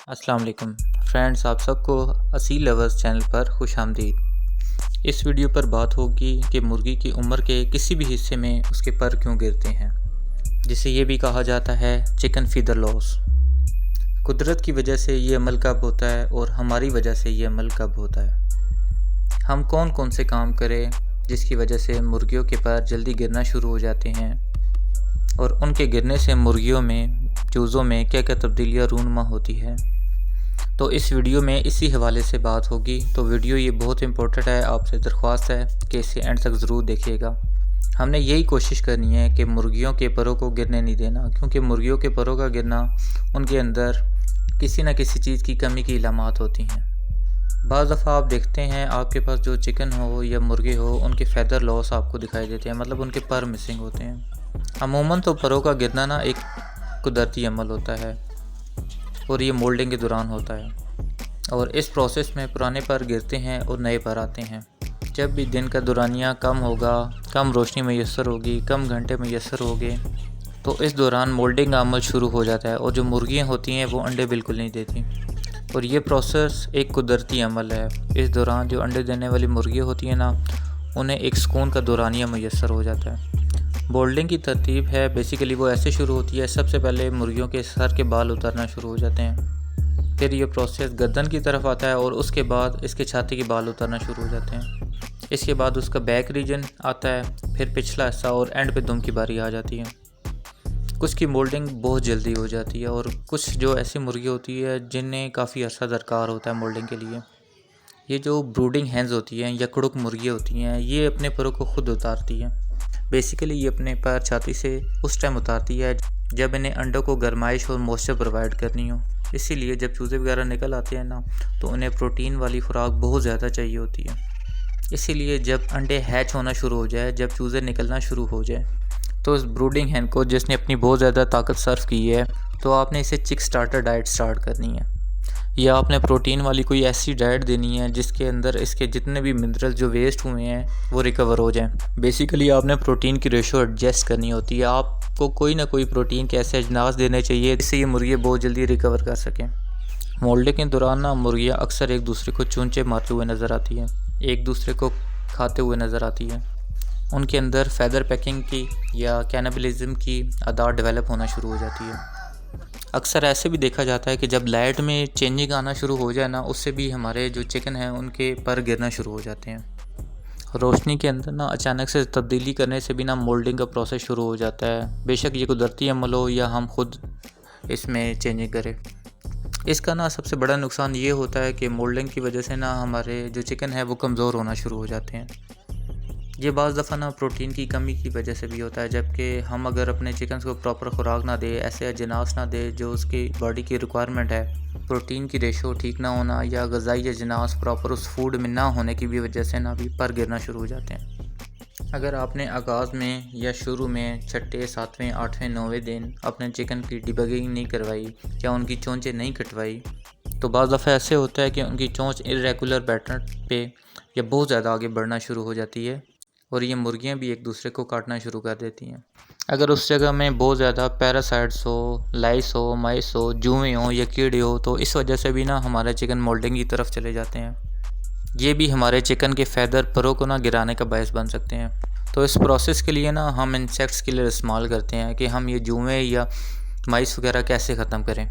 अस्सलाम वालेकुम फ्रेंड्स, आप सबको असील लवर्स चैनल पर खुश आमदीद। इस वीडियो पर बात होगी कि मुर्गी की उम्र के किसी भी हिस्से में उसके पर क्यों गिरते हैं, जिसे ये भी कहा जाता है चिकन फीदर लॉस। कुदरत की वजह से ये अमल कब होता है और हमारी वजह से ये अमल कब होता है। हम कौन कौन से काम करें जिसकी वजह से मुर्गियों के पर जल्दी गिरना शुरू हो जाते हैं, और उनके गिरने से मुर्गियों में चूज़ों में क्या क्या तब्दीलियाँ रूनुमा होती है। तो इस वीडियो में इसी हवाले से बात होगी। तो वीडियो ये बहुत इंपॉर्टेंट है, आपसे दरख्वास्त है कि इसे एंड तक ज़रूर देखिएगा। हमने यही कोशिश करनी है कि मुर्गियों के परों को गिरने नहीं देना, क्योंकि मुर्गियों के परों का गिरना उनके अंदर किसी न किसी चीज़ की कमी की इलामात होती हैं। बाज़ दफ़ा आप देखते हैं आपके पास जो चिकन हो या मुर्गे हो, उनके फैदर लॉस आपको दिखाई देते हैं, मतलब उनके पर मिसिंग होते हैं। अमूमन तो परों का गिरना ना एक कुदरती अमल होता है और ये मोल्डिंग के दौरान होता है, और इस प्रोसेस में पुराने पर गिरते हैं और नए पर आते हैं। जब भी दिन का दौरानिया कम होगा, कम रोशनी मैसर होगी, कम घंटे मैसर होंगे, तो इस दौरान मोल्डिंग का अमल शुरू हो जाता है और जो मुर्गियाँ होती हैं वो अंडे बिल्कुल नहीं देती। और ये प्रोसेस एक कुदरती अमल है। इस दौरान जो अंडे देने वाली मुर्गियाँ होती हैं ना, उन्हें एक सुकून का दौरानिया मैसर हो जाता है। बोल्डिंग की तरतीब है, बेसिकली वो ऐसे शुरू होती है। सबसे पहले मुर्गियों के सर के बाल उतरना शुरू हो जाते हैं, फिर ये प्रोसेस गर्दन की तरफ आता है और उसके बाद इसके छाती के बाल उतरना शुरू हो जाते हैं। इसके बाद उसका बैक रीजन आता है, फिर पिछला हिस्सा, और एंड पे दुम की बारी आ जाती है। कुछ की मोल्डिंग बहुत जल्दी हो जाती है और कुछ जो ऐसी मुर्गी होती है जिन्हें काफ़ी अर्सा दरकार होता है मोल्डिंग के लिए। ये जो ब्रूडिंग हैंस होती हैं या कुड़ुक मुर्गियाँ होती हैं, ये अपने परों को खुद उतारती हैं। बेसिकली ये अपने पैर छाती से उस टाइम उतारती है जब इन्हें अंडों को गर्माइश और मॉइस्चर प्रोवाइड करनी हो। इसीलिए जब चूज़े वगैरह निकल आते हैं ना, तो उन्हें प्रोटीन वाली खुराक बहुत ज़्यादा चाहिए होती है। इसीलिए जब अंडे हैच होना शुरू हो जाए, जब चूज़े निकलना शुरू हो जाए, तो इस ब्रूडिंग हैन को जिसने अपनी बहुत ज़्यादा ताकत सर्व की है, तो आपने इसे चिक स्टार्टर डाइट स्टार्ट करनी है, या आपने प्रोटीन वाली कोई ऐसी डाइट देनी है जिसके अंदर इसके जितने भी मिनरल जो वेस्ट हुए हैं वो रिकवर हो जाएं। बेसिकली आपने प्रोटीन की रेशो एडजस्ट करनी होती है। आपको कोई ना कोई प्रोटीन के ऐसे अजनास देने चाहिए जिससे ये मुर्गियाँ बहुत जल्दी रिकवर कर सकें। मोल्डिंग के दौरान ना मुर्गियाँ अक्सर एक दूसरे को चूंचे मारते हुए नज़र आती हैं, एक दूसरे को खाते हुए नज़र आती हैं। उनके अंदर फैदर पैकिंग की या कैनिबलिज्म की आदत डेवलप होना शुरू हो जाती है। अक्सर ऐसे भी देखा जाता है कि जब लाइट में चेंजिंग आना शुरू हो जाए ना, उससे भी हमारे जो चिकन हैं उनके पर गिरना शुरू हो जाते हैं। रोशनी के अंदर ना अचानक से तब्दीली करने से भी ना मोल्डिंग का प्रोसेस शुरू हो जाता है, बेशक ये कुदरती अमल हो या हम खुद इसमें चेंजिंग करें। इसका ना सबसे बड़ा नुकसान ये होता है कि मोल्डिंग की वजह से ना हमारे जो चिकन है वो कमज़ोर होना शुरू हो जाते हैं। ये बाज़ दफ़ा ना प्रोटीन की कमी की वजह से भी होता है, जबकि हम अगर अपने चिकन को प्रॉपर खुराक ना दे, ऐसे अजनास ना दे जो उसकी बॉडी की रिक्वायरमेंट है, प्रोटीन की रेशो ठीक ना होना या ग़िज़ाई अजनास प्रॉपर उस फूड में ना होने की भी वजह से ना भी पर गिरना शुरू हो जाते हैं। अगर आपने आगाज़ में या शुरू में छठे, सातवें, आठवें, 9वें दिन अपने चिकन की डिबगिंग नहीं करवाई या उनकी चोंचें नहीं कटवाई, तो बाज़ दफ़ा ऐसे होता है कि उनकी चोंच इरेगुलर पैटर्न पे या बहुत ज़्यादा आगे बढ़ना शुरू हो जाती है और ये मुर्गियां भी एक दूसरे को काटना शुरू कर देती हैं। अगर उस जगह में बहुत ज़्यादा पैरासाइट्स हो, लाइस हो, माइस हो, जुएँ हो या कीड़े हो, तो इस वजह से भी ना हमारे चिकन मोल्डिंग की तरफ चले जाते हैं। ये भी हमारे चिकन के फैदर परों को ना गिराने का बायस बन सकते हैं। तो इस प्रोसेस के लिए ना हम इंसेक्ट्स किलर इस्तेमाल करते हैं कि हम ये जुएँ या माइस वगैरह कैसे ख़त्म करें।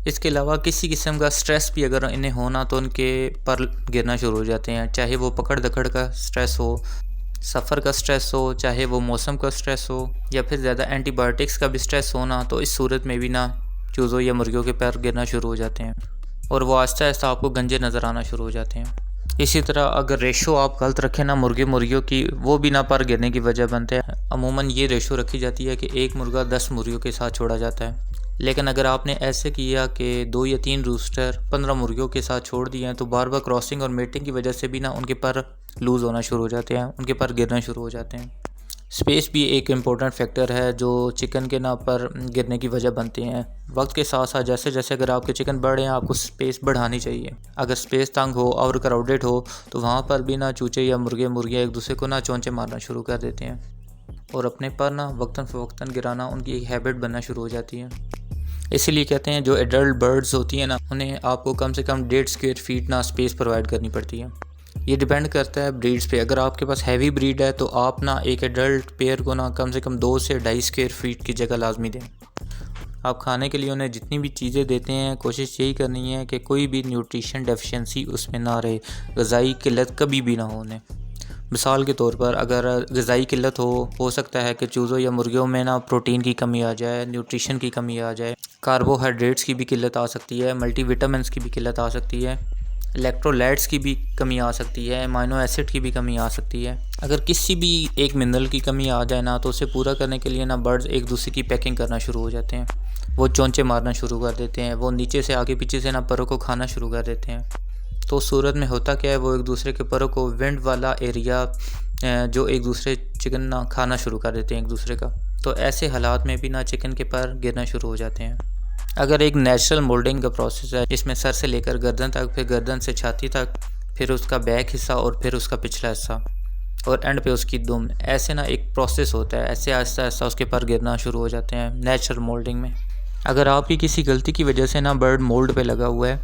इसके अलावा किसी किस्म का स्ट्रेस भी अगर इन्हें होना, तो उनके पर गिरना शुरू हो जाते हैं, चाहे वो पकड़ दकड़ का स्ट्रेस हो, सफ़र का स्ट्रेस हो, चाहे वो मौसम का स्ट्रेस हो, या फिर ज़्यादा एंटीबायोटिक्स का भी स्ट्रेस हो ना, तो इस सूरत में भी ना चूज़ों या मुर्गियों के पैर गिरना शुरू हो जाते हैं और वो आहिस्ता आहिस्ता आपको गंजे नज़र आना शुरू हो जाते हैं। इसी तरह अगर रेशो आप गलत रखें ना मुर्गियों की, वो भी ना पर गिरने की वजह बनते हैं। अमूमन ये रेशो रखी जाती है कि एक मुर्गा 10 मुर्गियों के साथ छोड़ा जाता है, लेकिन अगर आपने ऐसे किया कि 2 या 3 रूस्टर 15 मुर्गियों के साथ छोड़ दिए हैं, तो बार बार क्रॉसिंग और मेटिंग की वजह से भी ना उनके पर लूज़ होना शुरू हो जाते हैं, उनके पर गिरना शुरू हो जाते हैं। स्पेस भी एक इम्पोर्टेंट फैक्टर है जो चिकन के ना पर गिरने की वजह बनती हैं। वक्त के साथ साथ जैसे जैसे अगर आपके चिकन बढ़े हैं, आपको स्पेस बढ़ानी चाहिए। अगर स्पेस तंग हो और क्राउडेड हो, तो वहाँ पर भी ना चूचे या मुर्गियाँ एक दूसरे को ना चोंचे मारना शुरू कर देते हैं और अपने पर ना वक्तन फ़वक्तन गिराना उनकी एक हैबिट बनना शुरू हो जाती है। इसीलिए कहते हैं जो एडल्ट बर्ड्स होती हैं ना, उन्हें आपको कम से कम 1.5 स्क्वायर फीट ना स्पेस प्रोवाइड करनी पड़ती है। ये डिपेंड करता है ब्रीड्स पे। अगर आपके पास हैवी ब्रीड है तो आप ना एक एडल्ट पेयर को ना कम से कम 2 से 2.5 स्क्वायर फीट की जगह लाजमी दें। आप खाने के लिए उन्हें जितनी भी चीज़ें देते हैं, कोशिश यही करनी है कि कोई भी न्यूट्रिशन डेफिशिएंसी उसमें ना रहे, ग़िज़ाई किल्लत कभी भी ना हो उन्हें। मिसाल के तौर पर अगर ग़िज़ाई किल्लत हो सकता है कि चूज़ों या मुर्गियों में ना प्रोटीन की कमी आ जाए, न्यूट्रिशन की कमी आ जाए, कार्बोहाइड्रेट्स की भी किल्लत आ सकती है, मल्टीविटामिन्स की भी किल्लत आ सकती है, इलेक्ट्रोलाइट्स की भी कमी आ सकती है, अमीनो एसिड की भी कमी आ सकती है। अगर किसी भी एक मिनरल की कमी आ जाए ना, तो उसे पूरा करने के लिए ना बर्ड्स एक दूसरे की पैकिंग करना शुरू हो जाते हैं। वो चोंचे मारना शुरू कर देते हैं, वो नीचे से आगे पीछे से ना परों को खाना शुरू कर देते हैं। तो उस सूरत में होता क्या है, वो एक दूसरे के परों को विंड वाला एरिया जो एक दूसरे चिकन ना खाना शुरू कर देते हैं एक दूसरे का। तो ऐसे हालात में भी ना चिकन के पर गिरना शुरू हो जाते हैं। अगर एक नेचुरल मोल्डिंग का प्रोसेस है जिसमें सर से लेकर गर्दन तक, फिर गर्दन से छाती तक, फिर उसका बैक हिस्सा और फिर उसका पिछला हिस्सा और एंड पे उसकी दुम, ऐसे ना एक प्रोसेस होता है। ऐसे आहिस्ता आहिस्ता उसके पर गिरना शुरू हो जाते हैं नेचुरल मोल्डिंग में। अगर आपकी किसी गलती की वजह से ना बर्ड मोल्ड पे लगा हुआ है,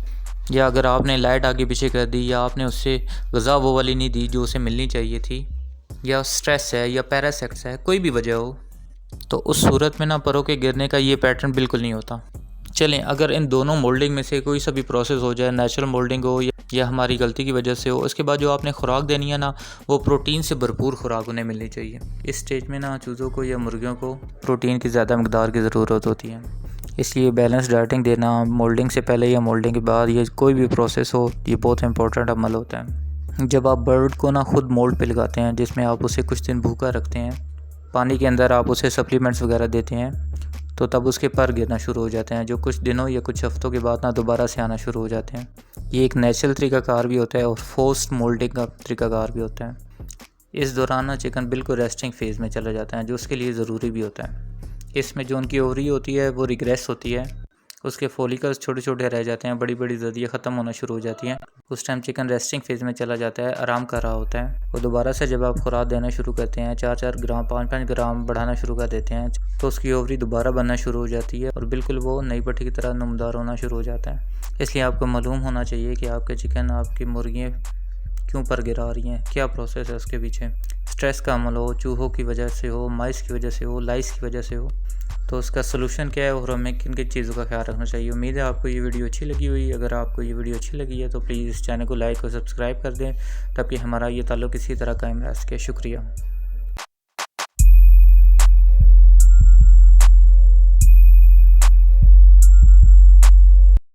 या अगर आपने लाइट आगे पीछे कर दी, या आपने उससे ग़िज़ा वो वाली नहीं दी जो उसे मिलनी चाहिए थी, या स्ट्रेस है या पैरासाइट्स है, कोई भी वजह हो, तो उस सूरत में ना परों के गिरने का ये पैटर्न बिल्कुल नहीं होता। चलें, अगर इन दोनों मोल्डिंग में से कोई सा भी प्रोसेस हो जाए, नेचुरल मोल्डिंग हो या हमारी गलती की वजह से हो, उसके बाद जो आपने खुराक देनी है ना, वो प्रोटीन से भरपूर खुराक उन्हें मिलनी चाहिए। इस स्टेज में ना चूज़ों को या मुर्गियों को प्रोटीन की ज़्यादा मकदार की ज़रूरत होती है। इसलिए बैलेंस डाइटिंग देना मोल्डिंग से पहले या मोल्डिंग के बाद, ये कोई भी प्रोसेस हो, ये बहुत इंपॉर्टेंट अमल होता है। जब आप बर्ड को ना खुद मोल्ड पे लगाते हैं, जिसमें आप उसे कुछ दिन भूखा रखते हैं, पानी के अंदर आप उसे सप्लीमेंट्स वगैरह देते हैं, तो तब उसके पर गिरना शुरू हो जाते हैं, जो कुछ दिनों या कुछ हफ्तों के बाद ना दोबारा से आना शुरू हो जाते हैं। ये एक नेचुरल तरीक़ाकार भी होता है और फोर्स्ड मोल्डिंग का तरीक़ाकार भी होता है। इस दौरान ना चिकन बिल्कुल रेस्टिंग फेज़ में चला जाता है, जो उसके लिए ज़रूरी भी होता है। इसमें जो उनकी ओवरी होती है वो रिग्रेस होती है, उसके फॉलिकल्स छोटे छोटे रह जाते हैं, बड़ी बड़ी ज़दियाँ ख़त्म होना शुरू हो जाती हैं। उस टाइम चिकन रेस्टिंग फेज़ में चला जाता है, आराम कर रहा होता है। वो दोबारा से जब आप खुराक देना शुरू करते हैं, 4-4 ग्राम 5-5 ग्राम बढ़ाना शुरू कर देते हैं, तो उसकी ओवरी दोबारा बनना शुरू हो जाती है और बिल्कुल वो नई पट्टी की तरह नमदार होना शुरू हो जाता है। इसलिए आपको मालूम होना चाहिए कि आपके चिकन, आपकी मुर्गियाँ क्यों पर गिरा रही हैं, क्या प्रोसेस है उसके पीछे। स्ट्रेस का अमल हो, चूहों की वजह से हो, माइस की वजह से हो, लाइस की वजह से हो, तो उसका सलूशन क्या है और हमें किन किन चीज़ों का ख्याल रखना चाहिए। उम्मीद है आपको ये वीडियो अच्छी लगी हुई। अगर आपको ये वीडियो अच्छी लगी है तो प्लीज़ इस चैनल को लाइक और सब्सक्राइब कर दें, ताकि हमारा ये ताल्लुक़ इसी तरह कायम रह सके। शुक्रिया।